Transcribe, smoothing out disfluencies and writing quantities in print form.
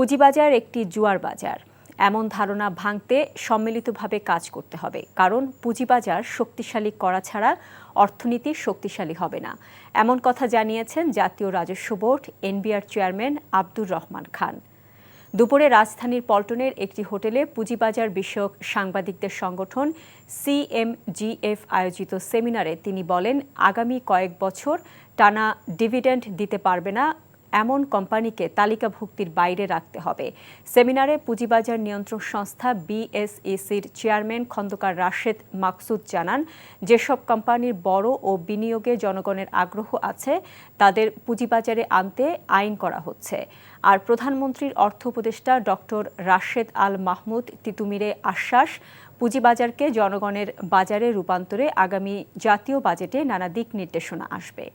পুঁজিবাজার একটি জুয়ার বাজার, এমন ধারণা ভাঙতে সম্মিলিতভাবে কাজ করতে হবে। কারণ পুঁজিবাজার শক্তিশালী করা ছাড়া অর্থনীতি শক্তিশালী হবে না, এমন কথা জানিয়েছেন জাতীয় রাজস্ব board NBR chairman Abdur Rahman Khan. দুপুরে রাজধানীর পল্টনের একটি হোটেলে পুঁজিবাজার বিষয়ক সাংবাদিকদের সংগঠন সিএমজিএফ আয়োজিত সেমিনারে তিনি বলেন, আগামী কয়েক বছর টানা ডিভিডেন্ড দিতে পারবে না এমন কোম্পানিকে তালিকাভুক্তির বাইরে রাখতে হবে। সেমিনারে পুঁজিবাজার নিয়ন্ত্রক সংস্থা বিএসইসির চেয়ারম্যান খন্দকার রাশেদ মাকসুদ জানান, যেসব কোম্পানির বড় ও বিনিয়োগে জনগণের আগ্রহ আছে তাদের পুঁজিবাজারে আনতে আইন করা হচ্ছে। আর প্রধানমন্ত্রীর অর্থ উপদেষ্টা ডক্টর রাশেদ আল মাহমুদ তিতুমিরে আশ্বাস, পুঁজিবাজারকে জনগণের বাজারে রূপান্তরে আগামী জাতীয় বাজেটে নানা দিক নির্দেশনা আসবে।